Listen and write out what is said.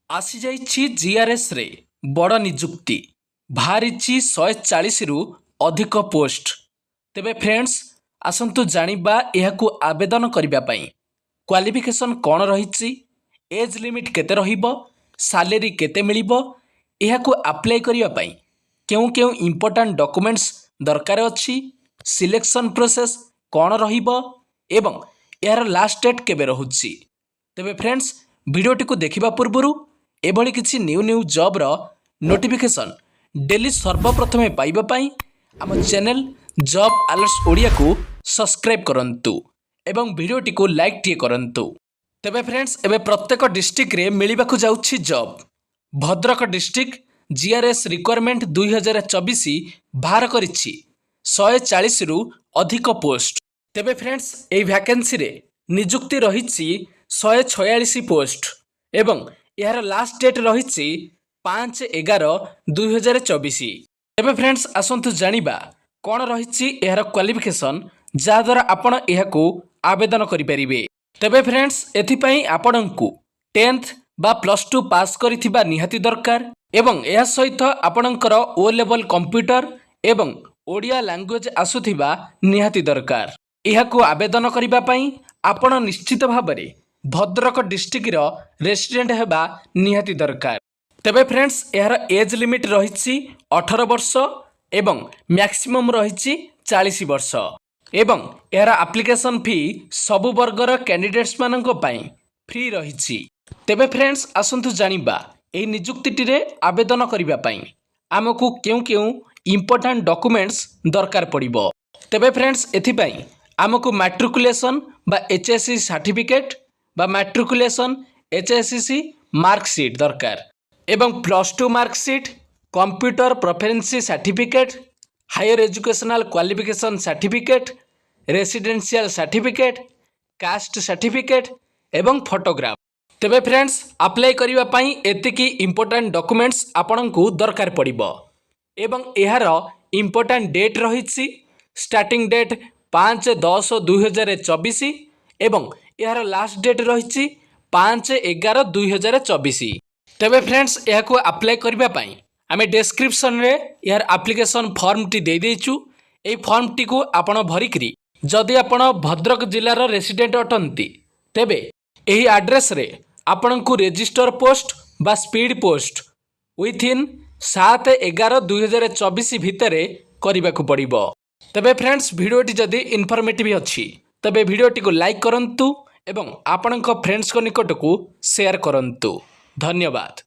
आसी जाइछि जीआरएस रे बड़ निजुक्ति बाहरिछि 140 रु अधिक पोस्ट। तेबे फ्रेंड्स आसंतु जानिबा एहाकु आवेदन करिबा पई क्वालिफिकेशन कौन रहिछि, एज लिमिट केते रहिबो, सैलरी केते मिलिबो, एहाकु अप्लाई करिबा पई केउ केउ इंपोर्टेंट डॉक्यूमेंट्स दरकार अछि, सिलेक्शन प्रोसेस कौन रहिबो एवं यार लास्ट डेट केबे रहुछि। तेबे फ्रेंड्स वीडियोटी को देखिबा पूर्वरु एभली किछि न्यू न्यू जॉब रो नोटिफिकेशन डेली सर्वप्रथमे पाइबा पई आम चैनल जॉब अलर्ट्स ओडिया को सब्सक्राइब करंतु एवं वीडियोटी को लाइक टिए करंतु। तेबे फ्रेंड्स एबे प्रत्येक डिस्ट्रिक्ट रे मिलिबाकु जाउछि job. Bhadrak district GRS requirement 2024 बाहर करिछि 140 रु अधिक पोस्ट। तेबे फ्रेंड्स एई वैकेंसी रे निजुक्ति रहिछि 146 पोस्ट एवं यार लास्ट डेट रहिछि 5/11/2024। तेबे फ्रेंड्स आसंतु जानिबा कोन रहिछि यार क्वालिफिकेशन जा द्वारा आपण एहाकु आवेदन करि परिबे। तेबे फ्रेंड्स एथि पई आपणंकु 10th बा +2 पास करिथिबा निहाती दरकार एवं एहा सहित आपणकर ओ लेवल कंप्यूटर एवं ओडिया लैंग्वेज आसुथिबा निहाती दरकार। एहाकु आवेदन करिबा पई आपण निश्चित भाबरे भद्रक डिस्ट्रिक्ट रो रेसिडेंट हेबा निहाती दरकार। तेबे फ्रेंड्स यार एज लिमिट रहिछि 18 वर्ष एवं मैक्सिमम रहिछि 40 वर्ष एवं यार एप्लिकेशन फी सबु वर्गर कैंडिडेट्स मानक पई फ्री रहिछि। तेबे फ्रेंड्स आसंतु जानिबा एई निजुक्तिटी रे आवेदन करिबा पई हमकु केउ केउ इंपोर्टेंट डॉक्यूमेंट्स दरकार पड़िबो। तेबे फ्रेंड्स एथि पई हमकु मैट्रिकुलेशन बा एचएससी सर्टिफिकेट बा मैट्रिकुलेशन एचएससी मार्कशीट दरकार एवं +2 marksheet, computer proficiency certificate, higher educational qualification certificate, residential certificate, caste certificate एवं फोटोग्राफ। तेबे फ्रेंड्स अप्लाई करिबा पई एतिकी इंपोर्टेंट डॉक्यूमेंट्स आपनकु दरकार पड़िबो एवं एहार इंपोर्टेंट डेट रहिछि स्टार्टिंग डेट 5/10/2024 एवं यार लास्ट डेट रहिछि 5/11/2024। तेबे फ्रेंड्स एहाकु अप्लाई करिबा पई आमे डिस्क्रिप्शन रे यार एप्लिकेशन फॉर्म टी दे देइछु। एई फॉर्म टी को आपण भरिकरी जदि आपण भद्रक जिल्लार रेसिडेंट अटंती तेबे एही एड्रेस रे आपणकु रजिस्टर पोस्ट बा स्पीड पोस्ट विथिन 7/11/2024 भितरे करिबाकु पड़िबो। तेबे फ्रेंड्स वीडियोटी जदि इन्फॉर्मेटिव अछि तबे वीडियोटी को लाइक करंतु एवं आपणक फ्रेंड्स को निकट को शेयर करंतु। धन्यवाद।